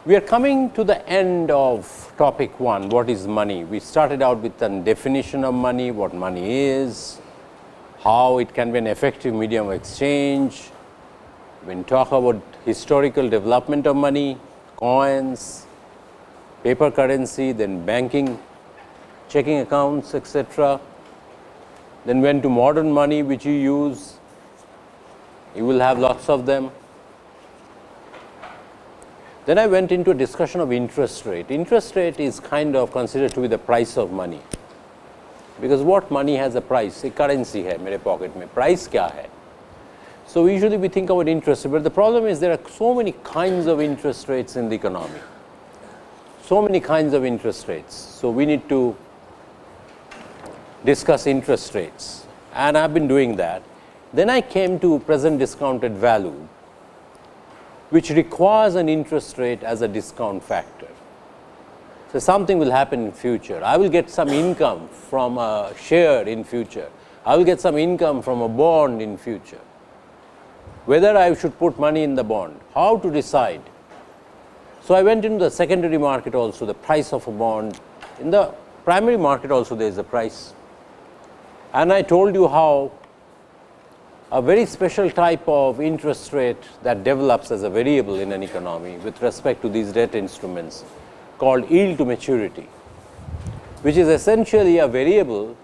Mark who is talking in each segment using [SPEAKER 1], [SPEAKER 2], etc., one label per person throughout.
[SPEAKER 1] We are coming to the end of topic 1, what is money. We started out with a definition of money, what money is, how it can be an effective medium of exchange. When talk about historical development of money, coins, paper currency, then banking, checking accounts, etc. Then went to modern money which you use, you will have lots of them. Then I went into a discussion of interest rate. Interest rate is kind of considered to be the price of money, because what money has a price? A currency है मेरे pocket में, price क्या है? So usually we think about interest rate, but the problem is there are so many kinds of interest rates in the economy, so many kinds of interest rates. So we need to discuss interest rates, and I have been doing that. Then I came to present discounted value, which requires an interest rate as a discount factor. So something will happen in future. I will get some income from a share in future. I will get some income from a bond in future. Whether I should put money in the bond, how to decide? So I went into the secondary market also, the price of a bond. In the primary market also there is a price. And I told you how a very special type of interest rate that develops as a variable in an economy with respect to these debt instruments called yield to maturity, which is essentially a variable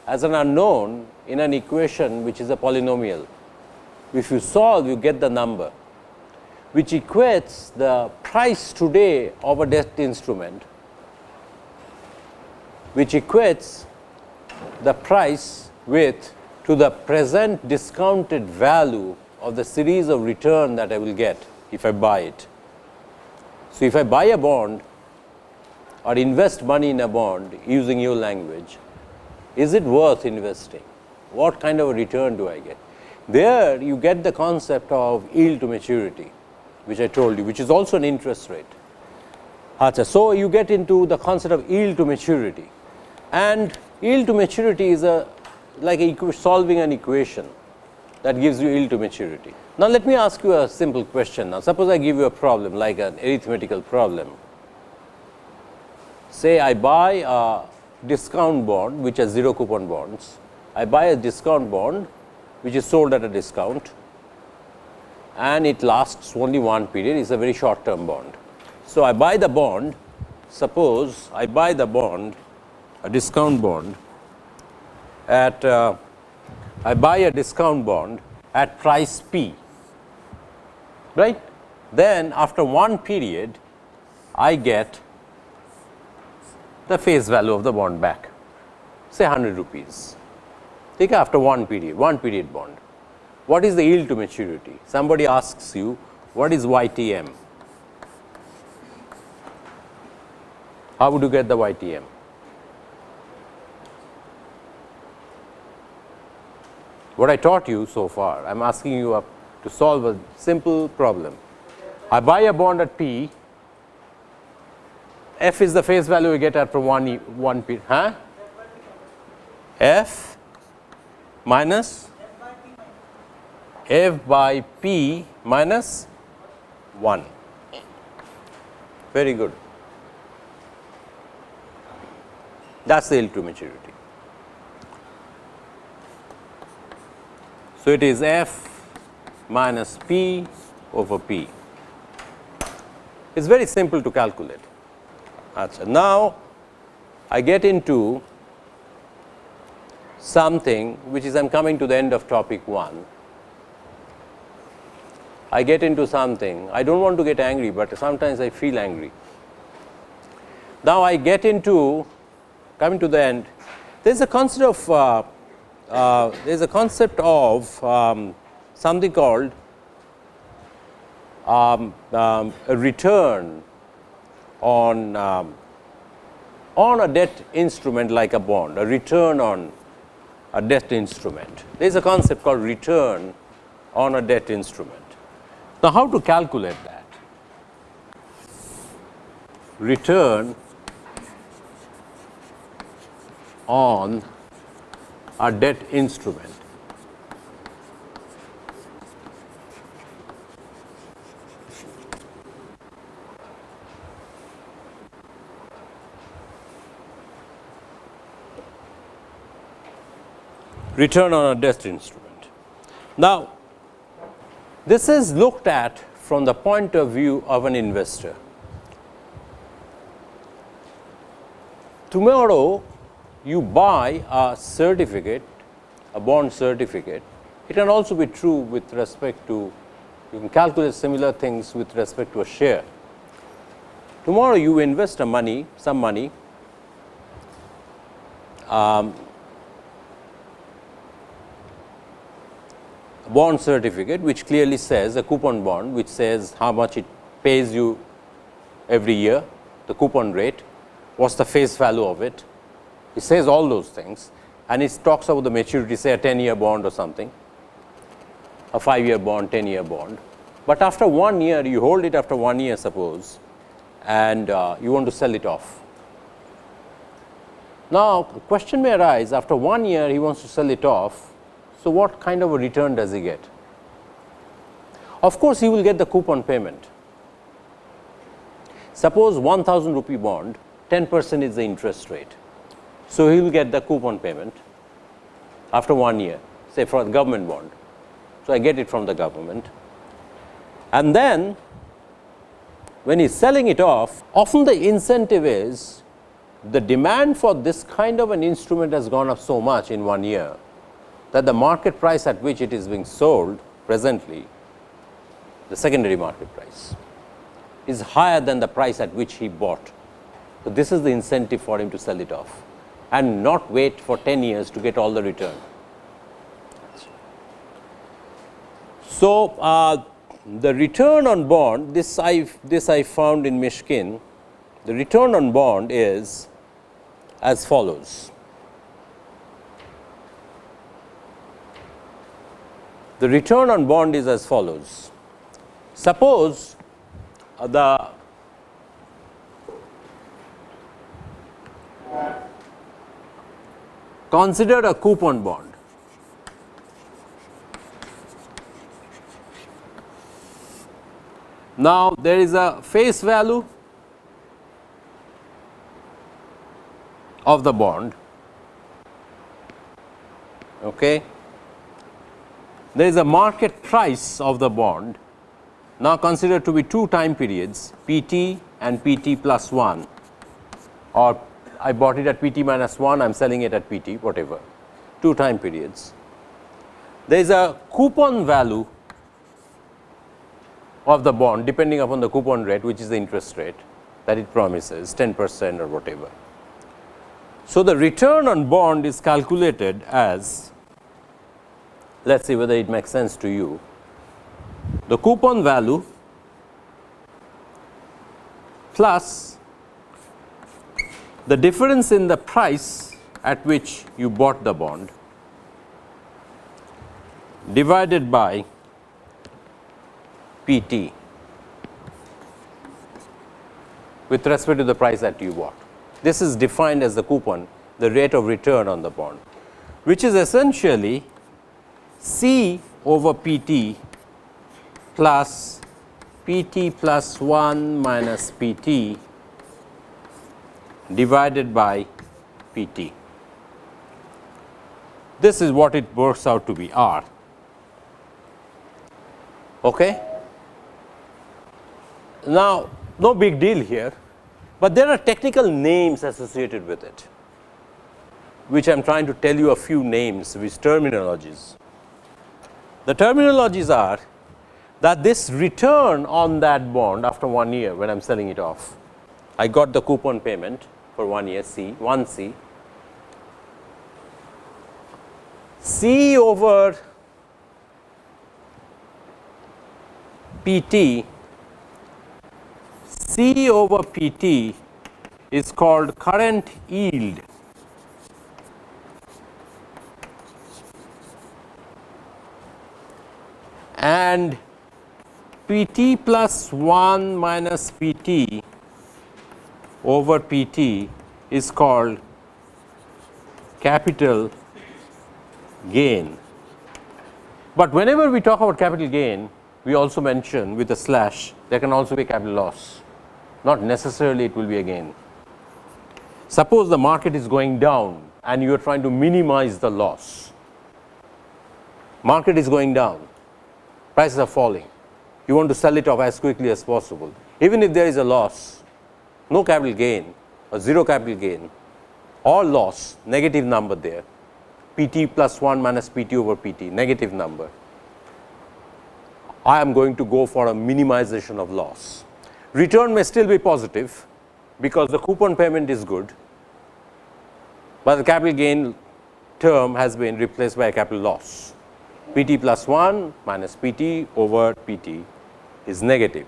[SPEAKER 1] as an unknown in an equation which is a polynomial. If you solve, you get the number, which equates the price today of a debt instrument, which equates the price with to the present discounted value of the series of return that I will get if I buy it. So if I buy a bond or invest money in a bond using your language, is it worth investing? What kind of a return do I get? There you get the concept of yield to maturity, which I told you, which is also an interest rate. So you get into the concept of yield to maturity, and yield to maturity is like solving an equation that gives you yield to maturity. Now let me ask you a simple question. Now suppose I give you a problem like an arithmetical problem. Say I buy a discount bond which has 0 coupon bonds. I buy a discount bond which is sold at a discount, and it lasts only one period. It's a very short term bond. So I buy the bond. Suppose I buy the bond, a discount bond, at I buy a discount bond at price P, right? Then after one period I get the face value of the bond back, say 100 rupees. Take after one period bond. What is the yield to maturity? Somebody asks you, what is YTM? How would you get the YTM? What I taught you so far, I am asking you to solve a simple problem. I buy a bond at P, F is the face value we get after one period. F minus F by P minus 1. Very good. That is the yield to maturity. So it is F minus P over P. It is very simple to calculate. Now I get into something which is, I am coming to the end of topic 1. I get into something, I do not want to get angry, but sometimes I feel angry. Now I get into, coming to the end, there is a concept of something called a return on a debt instrument like a bond, a return on a debt instrument. There is a concept called return on a debt instrument. Now how to calculate that? Return on a debt instrument. return on a debt instrument. Now, this is looked at from the point of view of an investor. Tomorrow, you buy a certificate, a bond certificate. It can also be true with respect to, you can calculate similar things with respect to a share. Tomorrow, you invest some money, bond certificate which clearly says, a coupon bond which says how much it pays you every year, the coupon rate, what's the face value of it. It says all those things, and it talks about the maturity, say a 10-year bond or something, a 5-year bond, 10-year bond. But after 1 year, you hold it after 1 year suppose, and you want to sell it off. Now, the question may arise, after 1 year he wants to sell it off. So, what kind of a return does he get? Of course, he will get the coupon payment. Suppose 1000 rupee bond, 10% is the interest rate. So, he will get the coupon payment after 1 year, say for a government bond. So, I get it from the government. And then, when he is selling it off, often the incentive is the demand for this kind of an instrument has gone up so much in 1 year, that the market price at which it is being sold presently, the secondary market price, is higher than the price at which he bought. So, this is the incentive for him to sell it off and not wait for 10 years to get all the return. So, the return on bond, this I found in Mishkin, the return on bond is as follows. The return on bond is as follows. Suppose consider a coupon bond. Now, there is a face value of the bond. Okay. There is a market price of the bond, now considered to be 2 time periods, PT and PT plus 1, or I bought it at PT minus 1, I am selling it at PT, whatever, 2 time periods. There is a coupon value of the bond depending upon the coupon rate, which is the interest rate that it promises, 10% or whatever. So, the return on bond is calculated as, let us see whether it makes sense to you, the coupon value plus the difference in the price at which you bought the bond divided by PT with respect to the price that you bought. This is defined as the coupon, the rate of return on the bond, which is essentially C over PT plus PT plus 1 minus PT divided by PT. This is what it works out to be, R. Okay? Now, no big deal here, but there are technical names associated with it, which I am trying to tell you a few names, which terminologies. The terminologies are that this return on that bond after 1 year when I am selling it off, I got the coupon payment for 1 year, C, 1C, C over PT, C over PT is called current yield. And PT plus 1 minus PT over PT is called capital gain. But whenever we talk about capital gain, we also mention with a slash there can also be capital loss, not necessarily it will be a gain. Suppose the market is going down and you are trying to minimize the loss. Market is going down, prices are falling. You want to sell it off as quickly as possible. Even if there is a loss, no capital gain or zero capital gain or loss, negative number there, PT plus 1 minus PT over PT, negative number. I am going to go for a minimization of loss. Return may still be positive because the coupon payment is good, but the capital gain term has been replaced by a capital loss. PT plus 1 minus PT over PT is negative.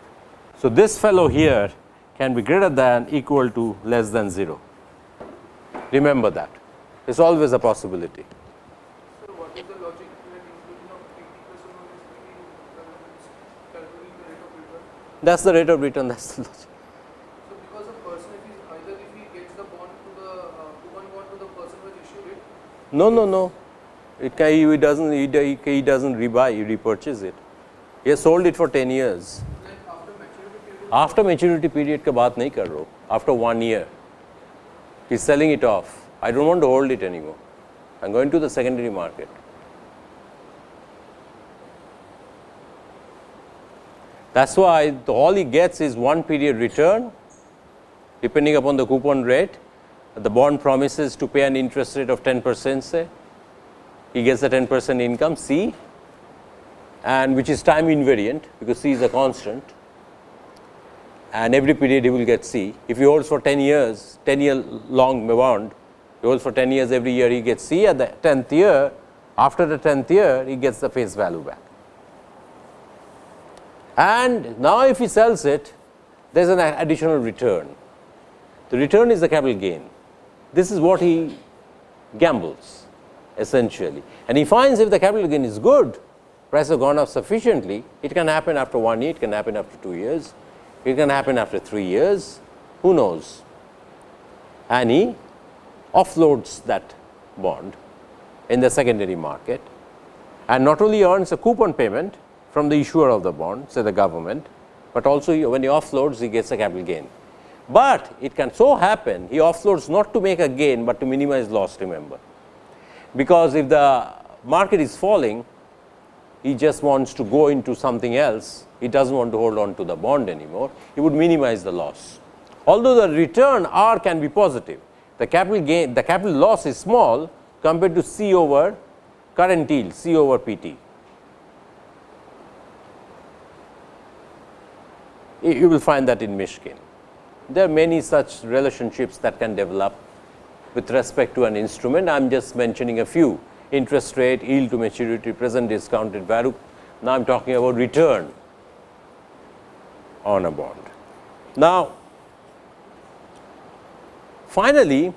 [SPEAKER 1] So, this fellow here can be greater than, equal to, less than 0. Remember that. It is always a possibility.
[SPEAKER 2] So, what is the logic when inclusion of PT plus 1 minus PT calculating the rate of return?
[SPEAKER 1] That is the rate of return, that is the logic.
[SPEAKER 2] So, because a person, if he gets the bond to the coupon bond to the person who has issued it.
[SPEAKER 1] No. He doesn't rebuy, he repurchase it. He has sold it for 10 years.
[SPEAKER 2] Like after maturity period.
[SPEAKER 1] After maturity period का बात नहीं कर रहा हूँ. After 1 year, he is selling it off. I don't want to hold it anymore. I am going to the secondary market. That is why all he gets is 1 period return, depending upon the coupon rate. The bond promises to pay an interest rate of 10%, say. He gets the 10% income, C, and which is time invariant because C is a constant, and every period he will get C. If he holds for 10 years, 10-year long bond, he holds for 10 years, every year he gets C. At the 10th year, after the 10th year, he gets the face value back. And now if he sells it, there is an additional return. The return is the capital gain. This is what he gambles essentially, and he finds if the capital gain is good, prices have gone up sufficiently, it can happen after 1 year, it can happen after 2 years, it can happen after 3 years, who knows, and he offloads that bond in the secondary market and not only earns a coupon payment from the issuer of the bond, say the government, but also when he offloads, he gets a capital gain. But it can so happen he offloads not to make a gain, but to minimize loss, remember. Because if the market is falling, he just wants to go into something else, he does not want to hold on to the bond anymore, he would minimize the loss. Although the return R can be positive, the capital gain, the capital loss is small compared to C over current yield, C over PT. You will find that in Michigan. There are many such relationships that can develop with respect to an instrument. I am just mentioning a few: interest rate, yield to maturity, present discounted value. Now I am talking about return on a bond. Now, finally,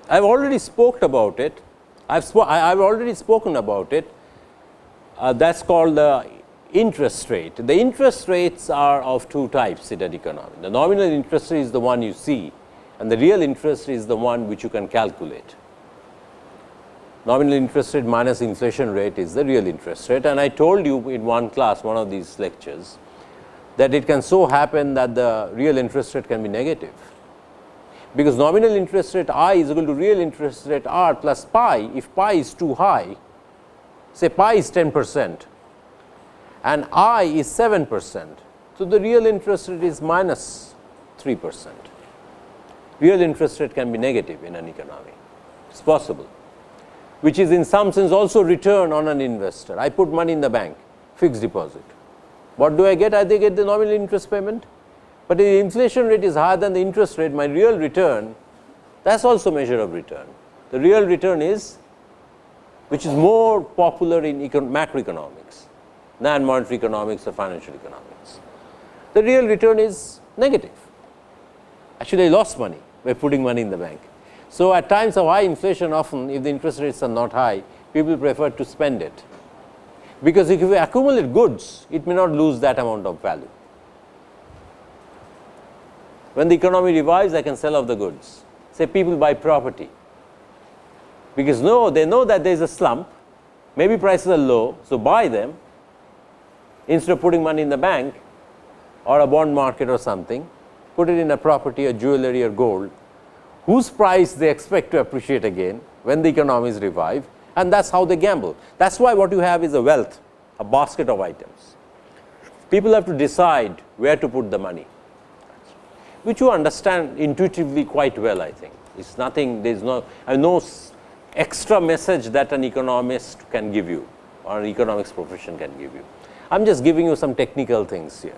[SPEAKER 1] I have already spoken about it. I have already spoken about it. That is called the interest rate. The interest rates are of two types in an economy. The nominal interest rate is the one you see, and the real interest rate is the one which you can calculate. Nominal interest rate minus inflation rate is the real interest rate, and I told you in one class, one of these lectures, that it can so happen that the real interest rate can be negative, because nominal interest rate I is equal to real interest rate R plus pi. If pi is too high, say pi is 10% and I is 7%, so the real interest rate is minus 3%. Real interest rate can be negative in an economy, it is possible, which is in some sense also return on an investor. I put money in the bank, fixed deposit. What do I get? I get the nominal interest payment, but if the inflation rate is higher than the interest rate, my real return, that is also measure of return. The real return is, which is more popular in macroeconomics than monetary economics or financial economics. The real return is negative. Actually, I lost money by putting money in the bank. So, at times of high inflation, often if the interest rates are not high, people prefer to spend it, because if you accumulate goods, it may not lose that amount of value. When the economy revives, I can sell off the goods. Say people buy property, because they know that there is a slump, maybe prices are low, so buy them instead of putting money in the bank or a bond market or something. Put it in a property or jewelry or gold, whose price they expect to appreciate again when the economies revive, and that is how they gamble. That is why what you have is a wealth, a basket of items. People have to decide where to put the money, which you understand intuitively quite well, I think. It is nothing, there is no extra message that an economist can give you or an economics profession can give you. I am just giving you some technical things here.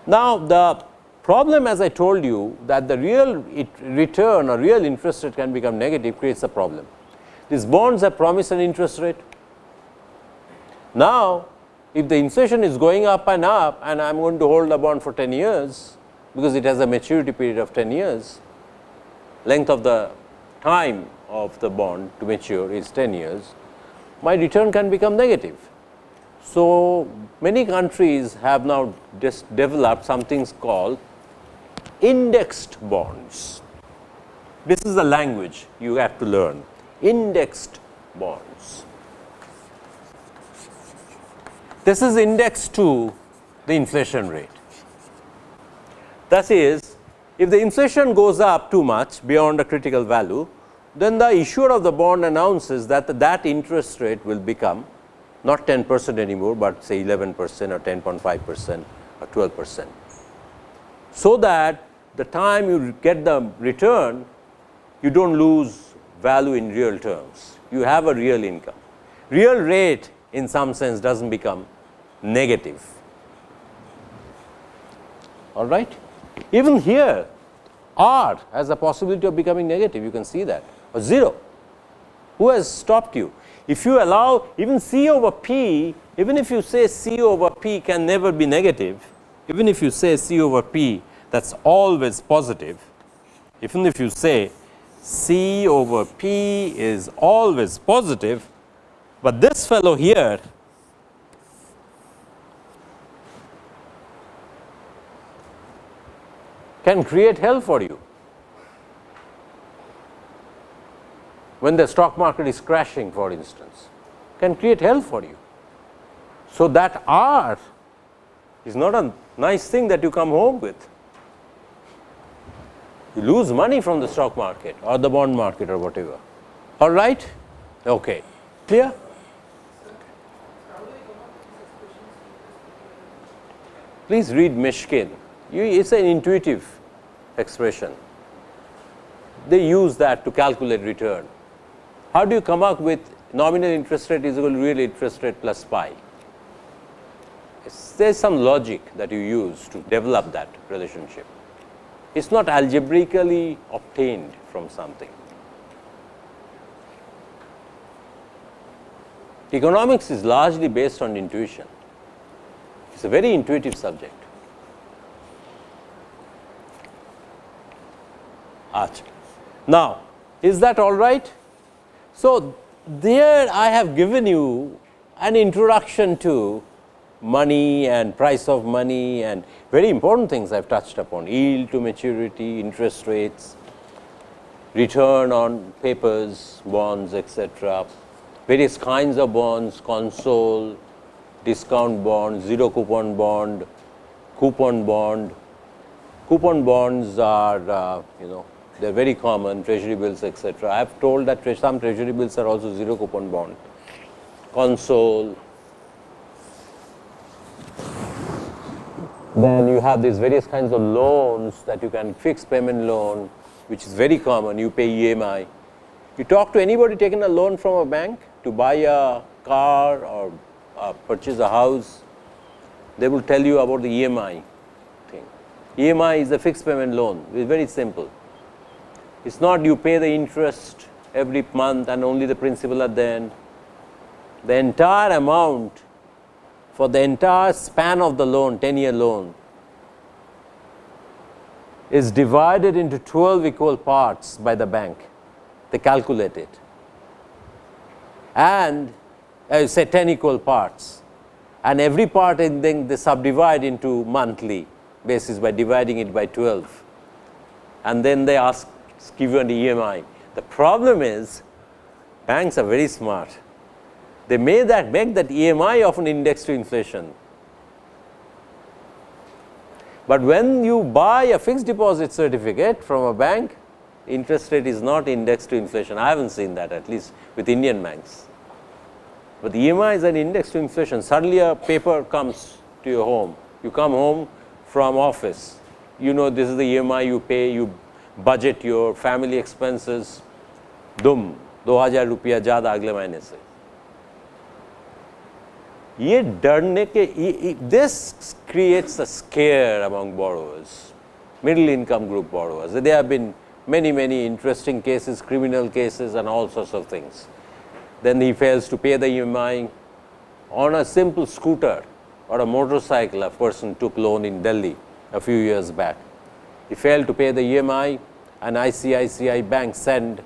[SPEAKER 1] Now, the problem, as I told you, that the real return or real interest rate can become negative creates a problem. These bonds have promised an interest rate. Now, if the inflation is going up and I am going to hold a bond for 10 years, because it has a maturity period of 10 years, length of the time of the bond to mature is 10 years, my return can become negative. So, many countries have now developed something called indexed bonds. This is the language you have to learn, indexed bonds. This is indexed to the inflation rate. That is, if the inflation goes up too much beyond a critical value, then the issuer of the bond announces that that interest rate will become not 10% anymore, but say 11% or 10.5% or 12%. So that the time you get the return, you do not lose value in real terms, you have a real income. Real rate in some sense does not become negative, all right. Even here R has a possibility of becoming negative, you can see that, or 0. Who has stopped you? If you allow even C over P, even if you say C over P can never be negative, even if you say C over P that is always positive, even if you say C over P is always positive, but this fellow here can create hell for you. When the stock market is crashing, for instance, can create hell for you. So, that R is not a nice thing that you come home with. You lose money from the stock market or the bond market or whatever, all right. Okay. Clear? Please read Mishkin. It is an intuitive expression. They use that to calculate return. How do you come up with nominal interest rate is equal to real interest rate plus pi? There is some logic that you use to develop that relationship. It is not algebraically obtained from something. Economics is largely based on intuition. It is a very intuitive subject. Now, is that all right? So, there I have given you an introduction to money and price of money and very important things I have touched upon, yield to maturity, interest rates, return on papers, bonds, etc., various kinds of bonds, console, discount bond, zero coupon bond, coupon bond. Coupon bonds are they are very common, treasury bills, etc. I have told that some treasury bills are also zero coupon bond, console. Then you have these various kinds of loans that you can, fixed payment loan, which is very common, you pay EMI. You talk to anybody taking a loan from a bank to buy a car or purchase a house, they will tell you about the EMI thing. EMI is a fixed payment loan, it is very simple. It is not you pay the interest every month and only the principal at the end. The entire amount for the entire span of the loan, 10-year loan, is divided into 12 equal parts by the bank. They calculate it. And say 10 equal parts. And every part and then they subdivide into monthly basis by dividing it by 12. And then they give you an EMI. The problem is banks are very smart. They make that EMI of an index to inflation. But when you buy a fixed deposit certificate from a bank, interest rate is not indexed to inflation. I haven't seen that, at least with Indian banks. But the EMI is an index to inflation. Suddenly a paper comes to your home. You come home from office. You know this is the EMI you pay, you budget your family expenses. Dum, 2000 रुपया ज़्यादा अगले महीने से. ये डरने के, this creates a scare among borrowers, middle income group borrowers. There have been many interesting cases, criminal cases and all sorts of things. Then he fails to pay the EMI on a simple scooter or a motorcycle. A person took loan in Delhi a few years back. He failed to pay the EMI, and ICICI Bank sent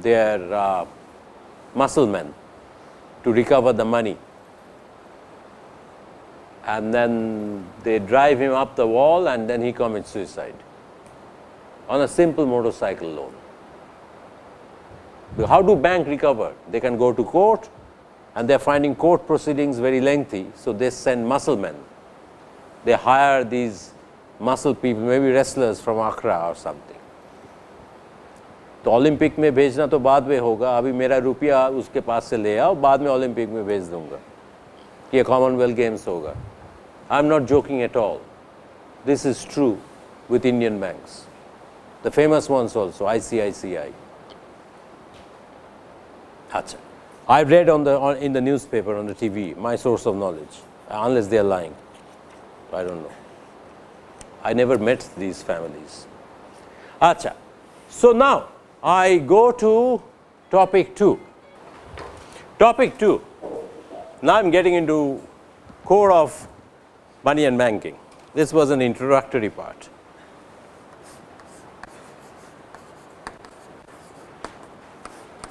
[SPEAKER 1] their musclemen to recover the money. And then they drive him up the wall, and then he commits suicide on a simple motorcycle loan. How do bank recover? They can go to court, and they are finding court proceedings very lengthy, so they send musclemen. They hire these muscle people, maybe wrestlers from Accra or something. तो Olympic में भेजना तो बाद में होगा, अभी मेरा रुपया उसके पास से ले आओ, बाद में ओलंपिक में भेज दूंगा, ये कॉमनवेल्थ गेम्स होगा. I am not joking at all. This is true with Indian banks, the famous ones also, ICICI. Achha. I read in the newspaper, on the TV, my source of knowledge, unless they are lying. I don't know. I never met these families. Achha. So now I go to topic 2. Topic 2. Now I am getting into core of money and banking. This was an introductory part.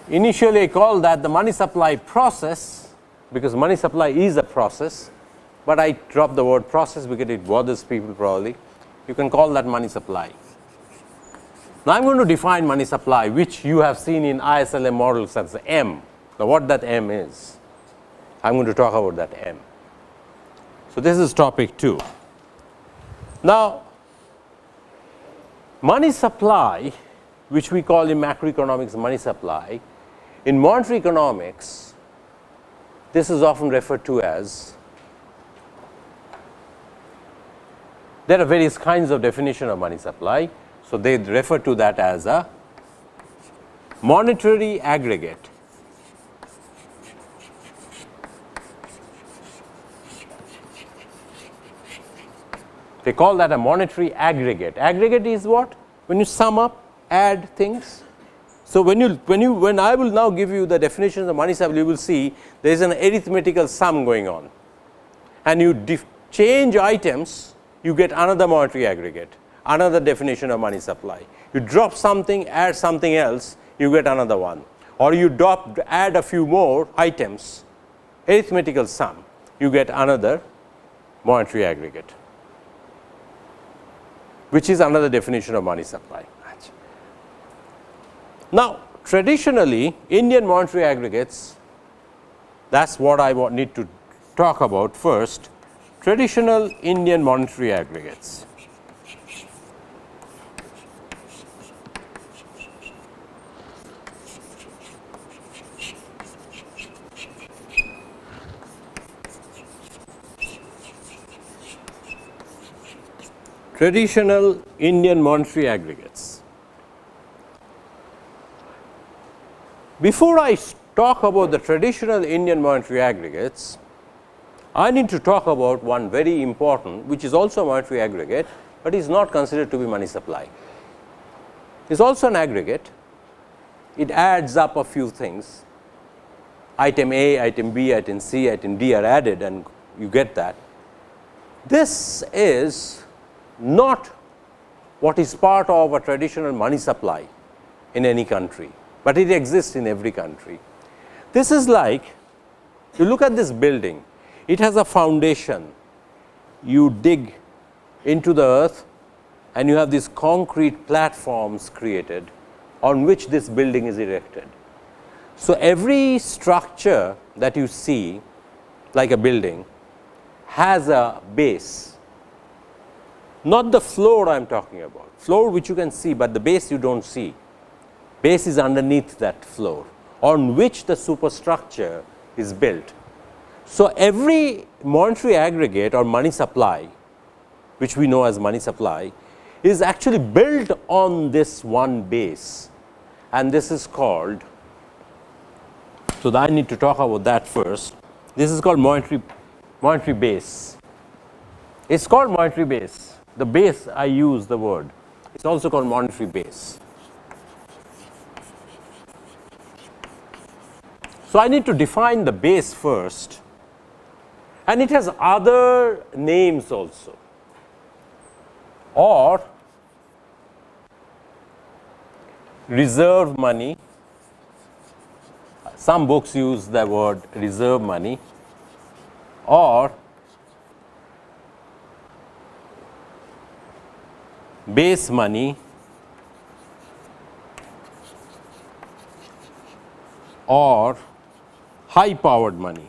[SPEAKER 1] Initially I called that the money supply process, because money supply is a process, but I dropped the word process because it bothers people probably. You can call that money supply. Now I am going to define money supply, which you have seen in ISLM models as the M. Now what that M is, I am going to talk about that M. So this is topic 2. Now money supply, which we call in macroeconomics money supply, in monetary economics this is often referred to as, there are various kinds of definition of money supply. So they refer to that as a monetary aggregate. They call that a monetary aggregate. Aggregate is what? When you sum up, add things. So when I will now give you the definition of money supply, you will see there is an arithmetical sum going on, and you change items, you get another monetary aggregate, another definition of money supply. You drop something, add something else, you get another one, or you add a few more items, arithmetical sum, you get another monetary aggregate, which is another definition of money supply. Now traditionally Indian monetary aggregates, that is what I need to talk about first. Traditional Indian monetary aggregates. Traditional Indian monetary aggregates. Before I talk about the traditional Indian monetary aggregates, I need to talk about one very important, which is also a monetary aggregate, but is not considered to be money supply. It is also an aggregate. It adds up a few things. Item A, item B, item C, item D are added, and you get that. This is not what is part of a traditional money supply in any country, but it exists in every country. This is like, you look at this building, it has a foundation. You dig into the earth and you have these concrete platforms created on which this building is erected. So every structure that you see, like a building, has a base. Not the floor I am talking about, floor which you can see, but the base you do not see. Base is underneath that floor on which the superstructure is built. So, every monetary aggregate or money supply, which we know as money supply, is actually built on this one base, and this is called, so I need to talk about that first. This is called monetary base. It is called monetary base. The base, I use the word, it is also called monetary base. So, I need to define the base first, and it has other names also, or reserve money. Some books use the word reserve money, or base money, or high powered money.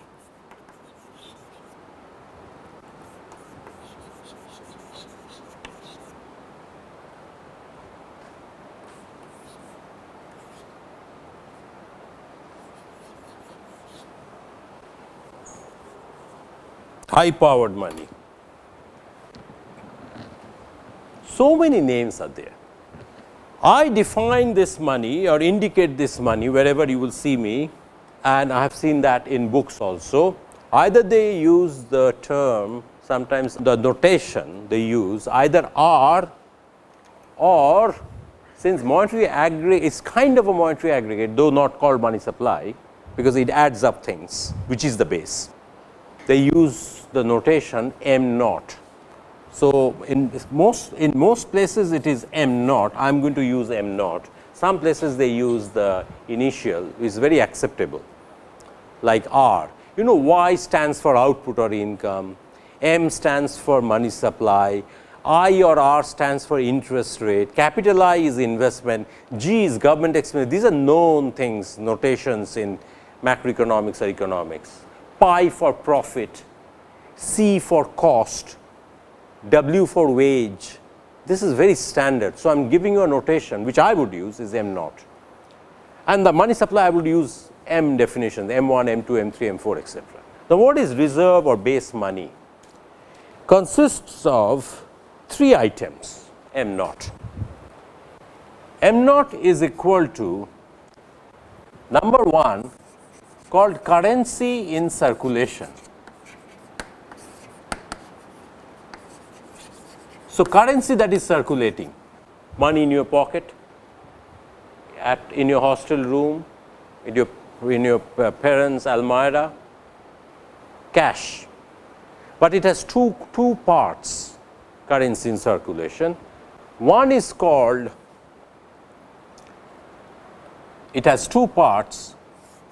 [SPEAKER 1] High powered money. So many names are there. I define this money or indicate this money wherever you will see me, and I have seen that in books also. Either they use the term, sometimes the notation they use either R, or since monetary aggregate is kind of a monetary aggregate, though not called money supply, because it adds up things, which is the base. They use the notation M naught. So, in most places it is M naught, I am going to use M naught. Some places they use the initial, is very acceptable, like R. You know, Y stands for output or income, M stands for money supply, I or R stands for interest rate, capital I is investment, G is government expense. These are known things, notations in macroeconomics or economics. Pi for profit, C for cost, W for wage. This is very standard. So, I am giving you a notation which I would use is M naught, and the money supply I would use M definitions, M1, M2, M3, M4, etc. Now, what is reserve or base money? Consists of 3 items M naught. M naught is equal to number 1 called currency in circulation. So, currency that is circulating, money in your pocket, in your hostel room, in your parents' almirah, cash, but it has two parts, currency in circulation. One is called, it has 2 parts,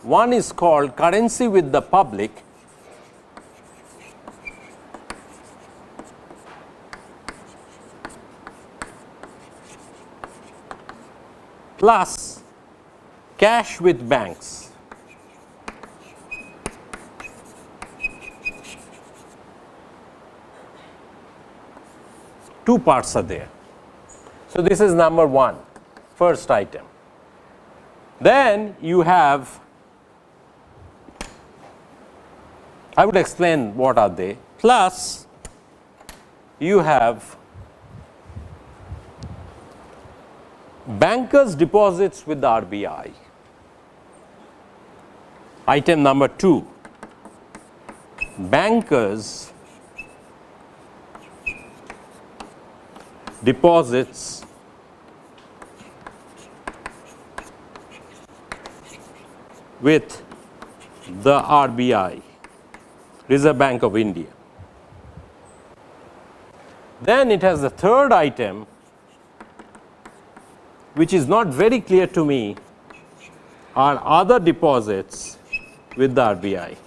[SPEAKER 1] one is called currency with the public, plus cash with banks. Two parts are there. So, this is number 1, first item. Then you have, I would explain what are they, plus you have bankers' deposits with the RBI. Item number 2, bankers' deposits with the RBI, Reserve Bank of India. Then it has the third item, which is not very clear to me, are other deposits with the RBI.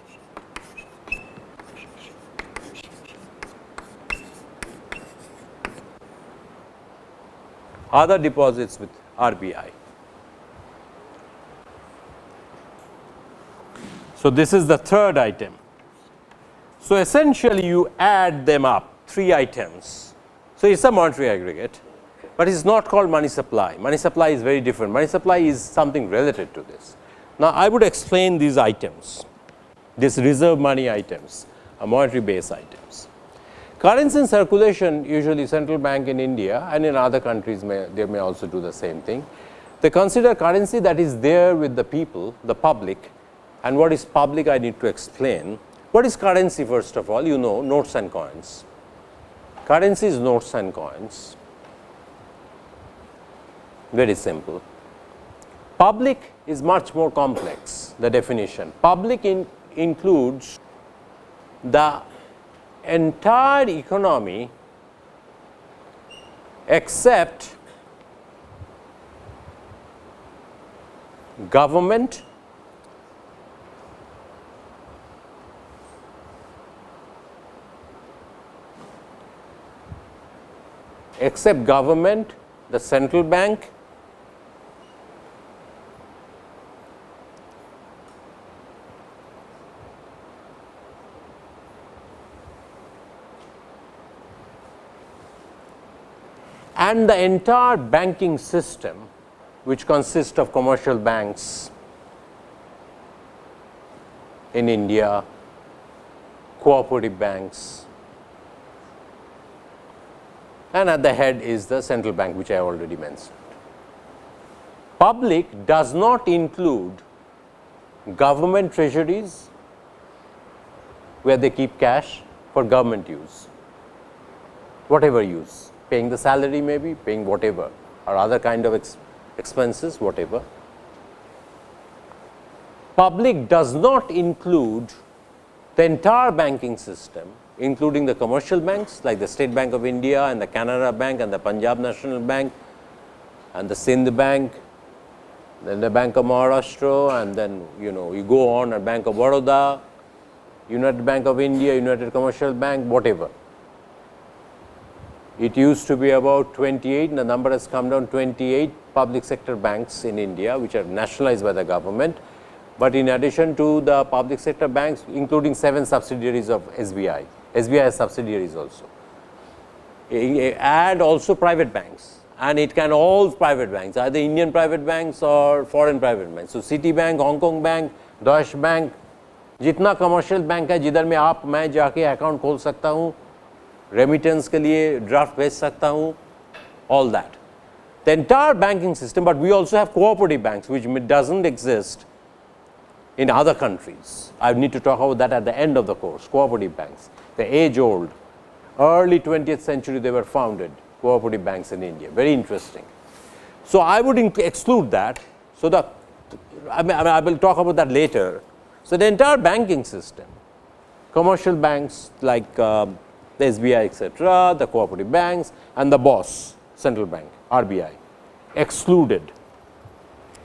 [SPEAKER 1] Other deposits with RBI. So, this is the third item. So, essentially you add them up, 3 items. So, it is a monetary aggregate. but it is not called money supply. Money supply is very different. Money supply is something related to this. Now, I would explain these items, these reserve money items, monetary base items. Currency in circulation, usually central bank in India and in other countries they may also do the same thing. They consider currency that is there with the people, the public, and what is public I need to explain. What is currency first of all? You know, notes and coins. Currency is notes and coins, very simple. Public is much more complex, the definition. Public includes the entire economy except government, the central bank, and the entire banking system, which consists of commercial banks in India, cooperative banks, and at the head is the central bank, which I already mentioned. Public does not include government treasuries, where they keep cash for government use, whatever use, paying the salary maybe, paying whatever, or other kind of expenses, whatever. Public does not include the entire banking system, including the commercial banks like the State Bank of India and the Canara Bank and the Punjab National Bank and the Sindh Bank, then the Bank of Maharashtra, and then you go on at Bank of Baroda, United Bank of India, United Commercial Bank, whatever. It used to be about 28, and the number has come down, 28 public sector banks in India, which are nationalized by the government. But in addition to the public sector banks, including 7 subsidiaries of SBI, SBI has subsidiaries also. Add also private banks, and it can all private banks, either Indian private banks or foreign private banks. So Citibank, Hong Kong Bank, Deutsche Bank, जितना commercial bank है जिधर में आप मैं जाके account खोल सकता हूँ, रेमिटेंस के लिए ड्राफ्ट भेज सकता हूँ, all that. The entire banking system, but we also have cooperative banks, which doesn't exist in other countries. I need to talk about that at the end of the course. Cooperative banks, the age old, early 20th century they were founded, cooperative banks in India, very interesting. So I would exclude that. So I will talk about that later. So the entire banking system, commercial banks like the SBI, etc., the cooperative banks, and the boss, central bank, RBI, excluded.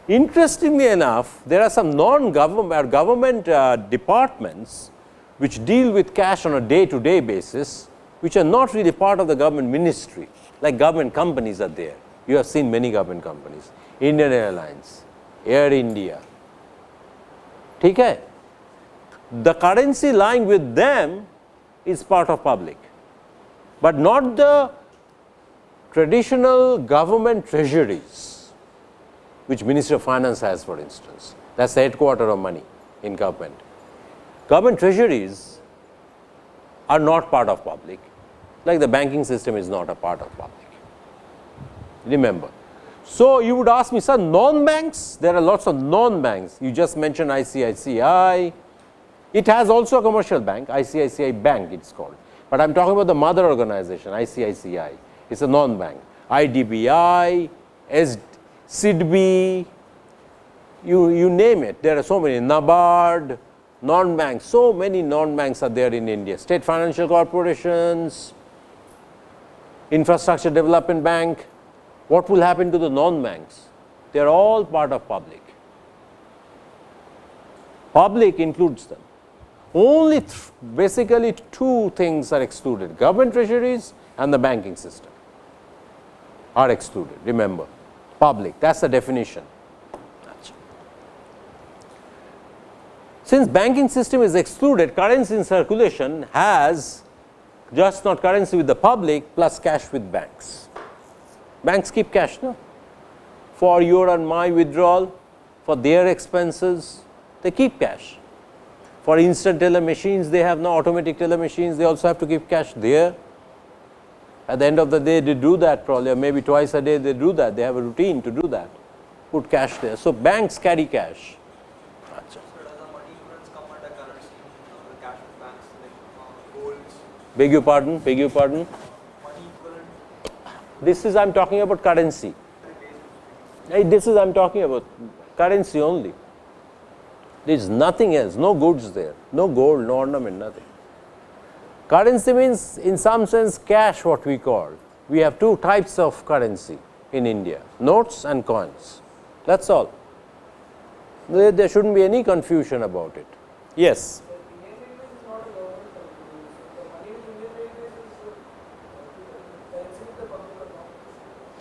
[SPEAKER 1] Interestingly enough, there are some non-government or government departments which deal with cash on a day-to-day basis, which are not really part of the government ministry, like government companies are there. You have seen many government companies, Indian Airlines, Air India. ठीक है? The currency lying with them is part of public, but not the traditional government treasuries, which Ministry of Finance has, for instance. That's the headquarter of money in government. Government treasuries are not part of public, like the banking system is not a part of public. Remember. So you would ask me, sir, non-banks? There are lots of non-banks. You just mentioned ICICI. It has also a commercial bank, ICICI Bank it's called. But I am talking about the mother organization, ICICI. It's a non-bank. IDBI, SIDBI, you name it. There are so many. NABARD, non-banks. So many non-banks are there in India. State financial corporations, infrastructure development bank. What will happen to the non-banks? They are all part of public. Public includes them. Only basically 2 things are excluded: government treasuries and the banking system are excluded. Remember, public, that's the definition. Since banking system is excluded, currency in circulation has just not currency with the public plus cash with banks. Banks keep cash, no? For your and my withdrawal, for their expenses, they keep cash. For instant teller machines, they have no automatic teller machines, they also have to keep cash there. At the end of the day, they do that probably, or maybe twice a day they do that, they have a routine to do that, put cash there. So, banks carry cash.
[SPEAKER 3] So, does the money insurance come under currency, the cash of banks, like golds?
[SPEAKER 1] Beg your pardon, beg your pardon.
[SPEAKER 3] Money equivalent?
[SPEAKER 1] This is I am talking about currency. This is I am talking about currency only. There is nothing else, no goods there, no gold, no ornament, nothing. Currency means in some sense cash, what we call. We have two types of currency in India, notes and coins. That is all. There should not be any confusion about it. Yes.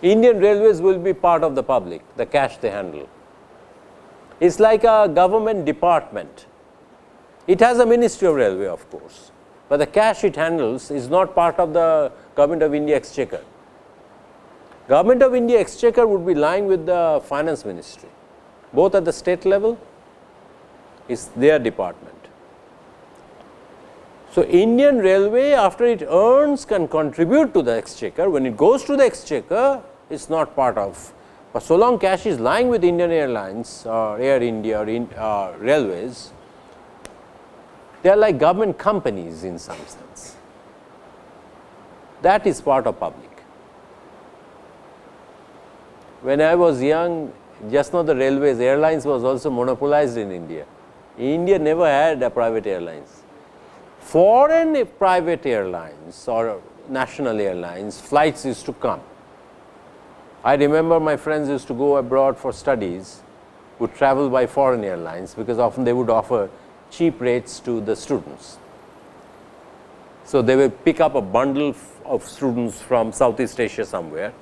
[SPEAKER 1] Indian Railways will be part of the public, the cash they handle. It is like a government department. It has a Ministry of Railway, of course, but the cash it handles is not part of the Government of India Exchequer. Government of India Exchequer would be lying with the Finance Ministry, both at the state level is their department. So, Indian Railway after it earns can contribute to the Exchequer. When it goes to the Exchequer, it is not part of, but so long cash is lying with Indian Airlines or Air India or Railways, they are like government companies in some sense. That is part of public. When I was young, just now the railways, airlines was also monopolized in India. India never had a private airlines. Foreign private airlines or national airlines, flights used to come. I remember my friends used to go abroad for studies, would travel by foreign airlines because often they would offer cheap rates to the students. So, they will pick up a bundle of students from Southeast Asia somewhere,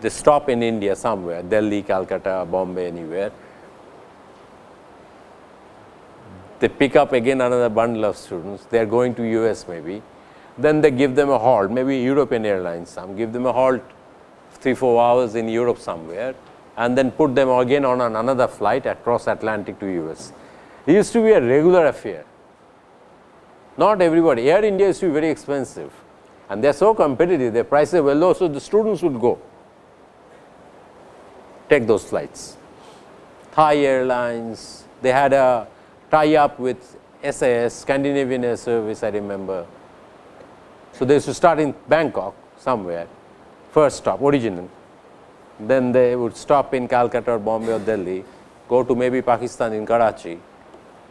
[SPEAKER 1] they stop in India somewhere, Delhi, Calcutta, Bombay, anywhere. They pick up again another bundle of students, they are going to US maybe, then they give them a halt, maybe European Airlines, some give them a halt 3-4 hours in Europe somewhere, and then put them again on another flight across Atlantic to US. It used to be a regular affair. Not everybody, Air India used to be very expensive and they are so competitive, their prices were low, so the students would go take those flights. Thai Airlines, they had a tie up with SAS, Scandinavian Air Service, I remember. So, they used to start in Bangkok somewhere, first stop, original. Then they would stop in Calcutta or Bombay or Delhi, go to maybe Pakistan in Karachi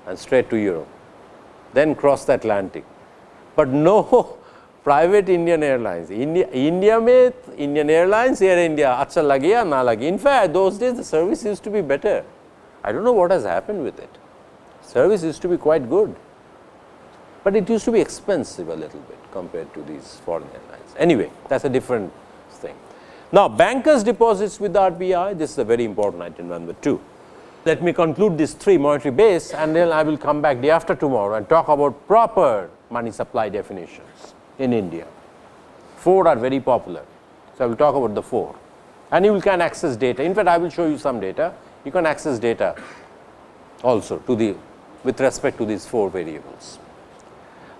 [SPEAKER 1] and straight to Europe, then cross the Atlantic. But no private Indian Airlines. India में Indian Airlines, Air India, अच्छा लगे या ना लगे. In fact, those days the service used to be better. I don't know what has happened with it. Service used to be quite good, but it used to be expensive a little bit compared to these foreign airlines. Anyway, that is a different thing. Now, bankers' deposits with the RBI, this is a very important item number 2. Let me conclude these 3 monetary base and then I will come back day after tomorrow and talk about proper money supply definitions in India. 4 are very popular. So, I will talk about the 4 and you can access data. In fact, I will show you some data. You can access data also to the with respect to these 4 variables.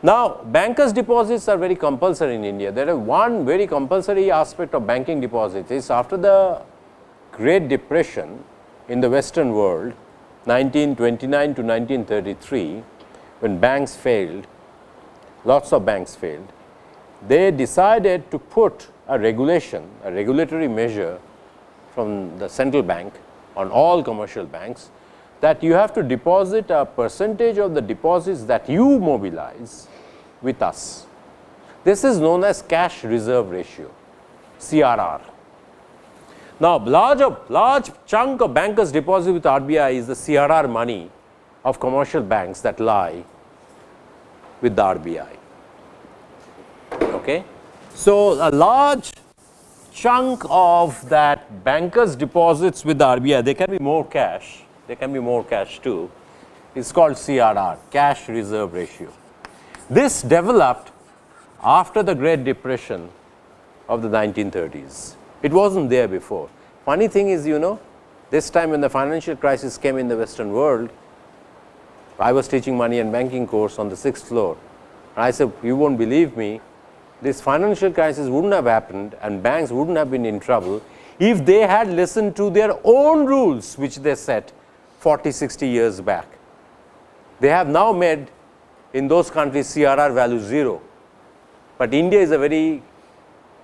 [SPEAKER 1] Now, bankers' deposits are very compulsory in India. There is one very compulsory aspect of banking deposits is after the Great Depression in the Western world, 1929 to 1933, when banks failed, lots of banks failed, they decided to put a regulation, a regulatory measure from the central bank on all commercial banks that you have to deposit a percentage of the deposits that you mobilize with us. This is known as cash reserve ratio, CRR. Now, large chunk of bankers' deposit with RBI is the CRR money of commercial banks that lie with the RBI. Okay. So, a large chunk of that bankers' deposits with the RBI, there can be more cash, there can be more cash too, is called CRR, cash reserve ratio. This developed after the Great Depression of the 1930s. It wasn't there before. Funny thing is, you know, this time when the financial crisis came in the Western world, I was teaching money and banking course on the 6th floor. And I said, you won't believe me, this financial crisis wouldn't have happened and banks wouldn't have been in trouble if they had listened to their own rules which they set 40, 60 years back. They have now made in those countries CRR value 0. But India is a very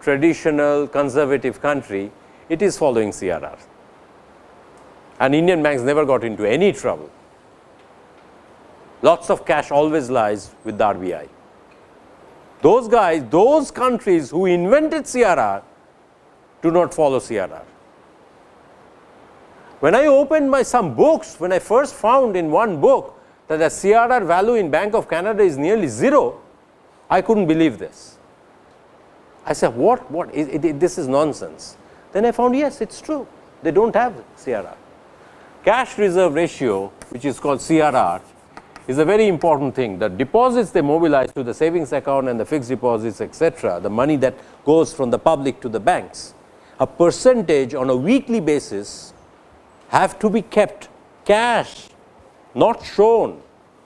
[SPEAKER 1] traditional conservative country. It is following CRR. And Indian banks never got into any trouble. Lots of cash always lies with the RBI. Those guys, those countries who invented CRR do not follow CRR. When I opened some books, when I first found in one book that the CRR value in Bank of Canada is nearly 0, I couldn't believe this. I said, this is nonsense. Then I found, yes, it's true. They don't have CRR. Cash reserve ratio, which is called CRR, is a very important thing. The deposits they mobilize to the savings account and the fixed deposits, etc., the money that goes from the public to the banks, a percentage on a weekly basis have to be kept cash, not shown,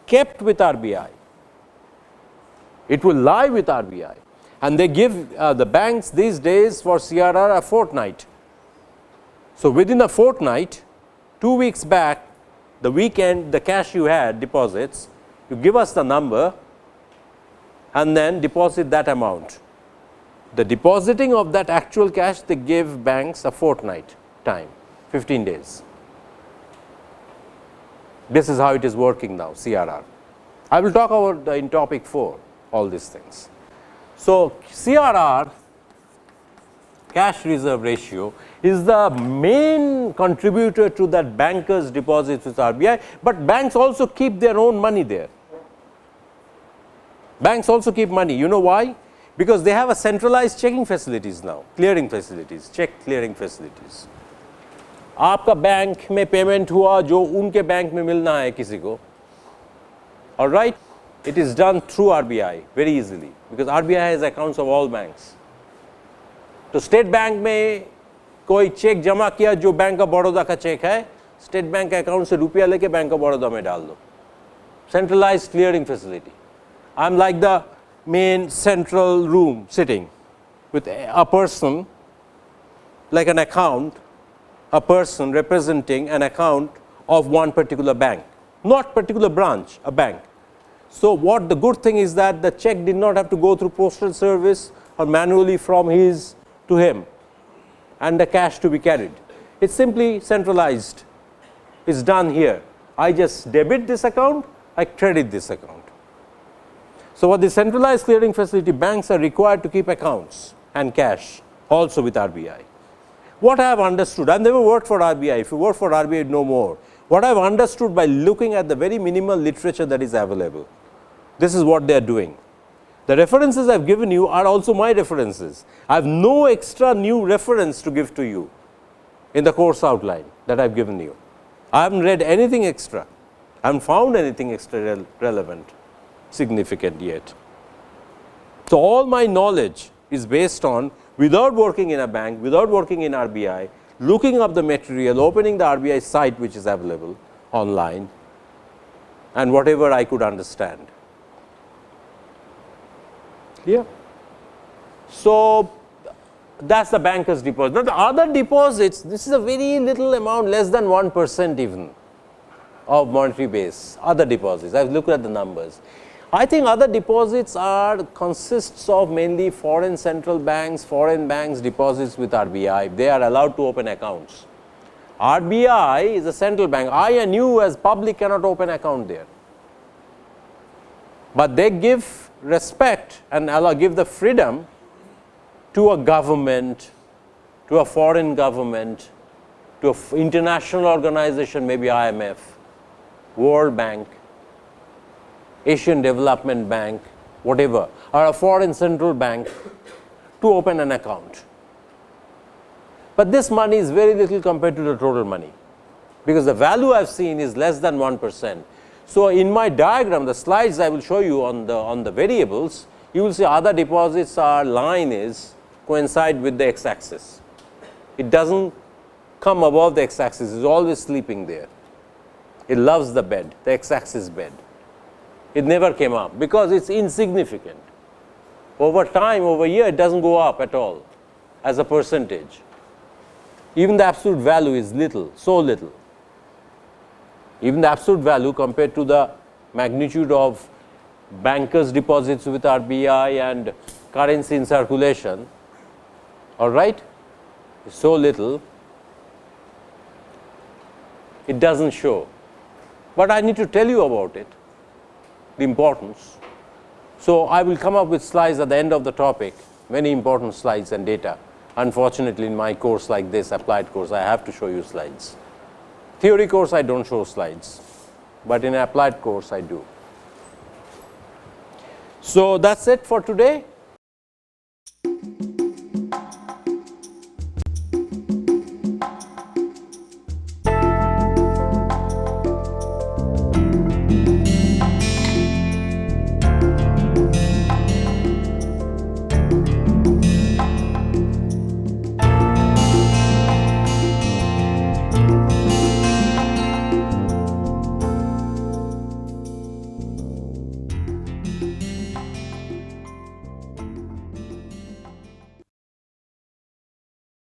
[SPEAKER 1] kept with RBI. It will lie with RBI. And they give the banks these days for CRR a fortnight. So within a fortnight, 2 weeks back, the weekend, the cash you had, deposits, you give us the number and then deposit that amount. The depositing of that actual cash, they give banks a fortnight time, 15 days. This is how it is working now, CRR. I will talk about in topic 4, all these things. So CRR, cash reserve ratio, is the main contributor to that bankers' deposits with RBI, but banks also keep their own money there. Banks also keep money. You know why? Because they have a centralized checking facilities now, clearing facilities, check clearing facilities. आपका bank में payment हुआ जो उनके bank में मिलना है किसी को, all right, it is done through RBI very easily because RBI has accounts of all banks. तो स्टेट बैंक में कोई चेक जमा किया जो बैंक ऑफ बड़ौदा का चेक है, स्टेट बैंक के अकाउंट से रुपया लेके बैंक ऑफ बड़ौदा में डाल दो. Centralized clearing facility. I am like the main central room sitting with a person like an account, a person representing an account of one particular bank, not particular branch, a bank. So what the good thing is that the check did not have to go through postal service or manually from his to him and the cash to be carried. It's simply centralized. It's done here. I just debit this account, I credit this account. So what the centralized clearing facility, banks are required to keep accounts and cash also with RBI. What I have understood, I have never worked for RBI. If you work for RBI, no more. What I have understood by looking at the very minimal literature that is available, this is what they are doing. The references I have given you are also my references. I have no extra new reference to give to you in the course outline that I have given you. I haven't read anything extra. I haven't found anything extra relevant, significant yet. So all my knowledge is based on, without working in a bank, without working in RBI, looking up the material, opening the RBI site which is available online, and whatever I could understand. Clear? So that's the banker's deposit. Now the other deposits, this is a very little amount, less than 1% even of monetary base, other deposits. I've looked at the numbers. I think other deposits consists of mainly foreign central banks, foreign banks deposits with RBI. They are allowed to open accounts. RBI is a central bank. I and you as public cannot open account there. But they give respect and give the freedom to a government, to a foreign government, to an international organization, maybe IMF, World Bank, Asian Development Bank, whatever, or a foreign central bank to open an account. But this money is very little compared to the total money, because the value I have seen is less than 1%. So in my diagram, the slides I will show you on the variables, you will see other deposits, our line is coincide with the x-axis. It doesn't come above the x-axis, it's always sleeping there. It loves the bed, the x-axis bed. It never came up because it's insignificant. Over time, over year, it doesn't go up at all as a percentage. Even the absolute value is little, so little. Even the absolute value compared to the magnitude of bankers' deposits with RBI and currency in circulation, all right, is so little, it doesn't show. But I need to tell you about it, the importance. So I will come up with slides at the end of the topic, many important slides and data. Unfortunately, in my course like this, applied course, I have to show you slides. Theory course, I don't show slides, but in applied course, I do. So that's it for today.